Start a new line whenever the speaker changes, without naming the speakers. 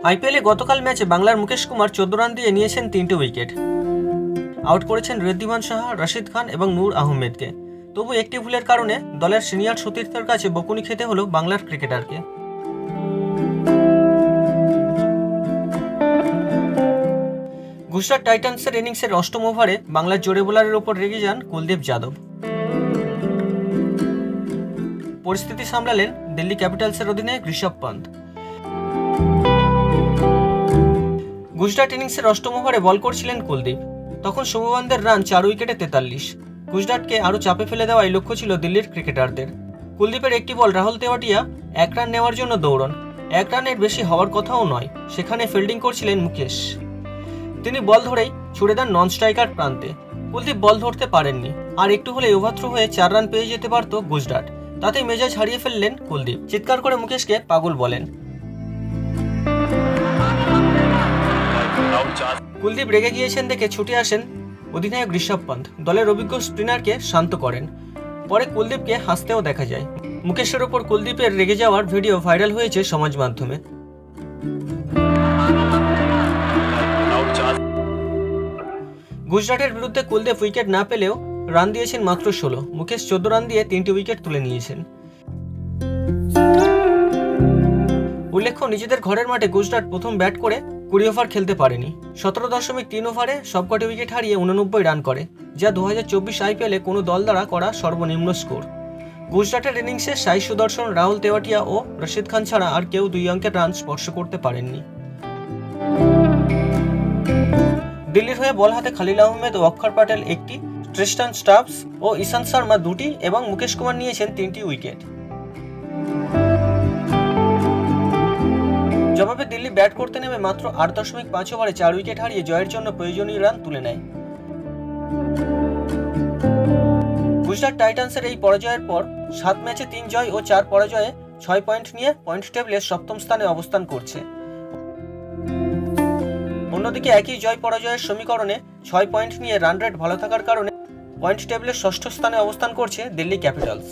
আইপিএলে গতকাল ম্যাচে বাংলার মুকেশ কুমার 14 রান দিয়ে নিয়েছেন 3টে উইকেট। আউট করেছেন ঋদ্ধিমান সাহা, রশিদ খান এবং নূর আহমেদকে। তবু একটি ভুলের কারণে দলের সিনিয়র সতীর্থের কাছে বকুনি খেতে হলো বাংলার ক্রিকেটারকে। গুজরাট টাইটান্সের ইনিংসের অষ্টম ওভারে বাংলার জোড়ে বোলারের ওপর রেগে যান কুলদীপ যাদব। পরিস্থিতি সামলালেন দিল্লি ক্যাপিটালসের অধিনায়ক ঋষভ পান্ত। গুজরাট ইনিংসের অষ্টম ওভারে বল করছিলেন কুলদীপ। তখন শুভমানদের রান 4 উইকেটে 43। গুজরাটকে আরও চাপে ফেলে দেওয়াই লক্ষ্য ছিল দিল্লির ক্রিকেটারদের। কুলদীপের একটি বল রাহুল তেওয়াটিয়া 1 রান নেওয়ার জন্য দৌড়ন। 1 রানের বেশি হওয়ার কথাও নয়, সেখানে ফিল্ডিং করছিলেন মুকেশ। তিনি বল ধরেই ছুড়ে দেন নন স্ট্রাইকার প্রান্তে। কুলদীপ বল ধরতে পারেননি, আর একটু হলে ওভারথ্রো হয়ে 4 রান পেয়ে যেতে পারত গুজরাট। তাতেই মেজাজ হারিয়ে ফেললেন কুলদীপ, চিৎকার করে মুকেশকে পাগল বলেন। কুলদীপ রেগে গিয়েছেন দেখে ছুটে আসেন অধিনায়ক ঋষভ পান্ত, দলের অভিজ্ঞ স্পিনারকে শান্ত করেন। পরে কুলদীপকে হাসতেও দেখা যায়। মুকেশের ওপর কুলদীপের রেগে যাওয়ার ভিডিও ভাইরাল হয়েছে সমাজ মাধ্যমে। গুজরাটের বিরুদ্ধে কুলদীপ উইকেট না পেলেও রান দিয়েছেন মাত্র 16। মুকেশ 14 রান দিয়ে 3টে উইকেট তুলে নিয়েছেন। উল্লেখ্য, নিজেদের ঘরের মাঠে গুজরাট প্রথম ব্যাট করে 20 ওভার খেলতে পারেনি। 17.3 ওভারে সবকটি উইকেট হারিয়ে 89 রান করে, যা 2024 আইপিএলে কোনো দল দ্বারা করা সর্বনিম্ন স্কোর। গুজরাটের ইনিংসে সাই সুদর্শন, রাহুল তেওয়াটিয়া ও রশিদ খান ছাড়া আর কেউ 2 অঙ্কের রান স্পর্শ করতে পারেননি। দিল্লির হয়ে বল হাতে খালিল আহমেদ ও অক্ষর প্যাটেল 1টি, ট্রিস্টান স্টাবস ও ঈশান্ত শর্মা 2টি এবং মুকেশ কুমার নিয়েছেন 3টি উইকেট। জবাবে দিল্লি ব্যাট করতে নেমে মাত্র 8.5 ওভারে 4 উইকেট হারিয়ে জয়ের জন্য প্রয়োজনীয় রান তুলে নেয়। গুজরাট টাইটান্সের এই পরাজয়ের পর 7 ম্যাচে 3 জয় ও 4 পরাজয়ে 6 পয়েন্ট নিয়ে পয়েন্ট টেবিলে সপ্তম স্থানে অবস্থান করছে। অন্যদিকে একই জয় পরাজয়ের সমীকরণে 6 পয়েন্ট নিয়ে রান রেট ভালো থাকার কারণে পয়েন্ট টেবিলের ষষ্ঠ স্থানে অবস্থান করছে দিল্লি ক্যাপিটালস।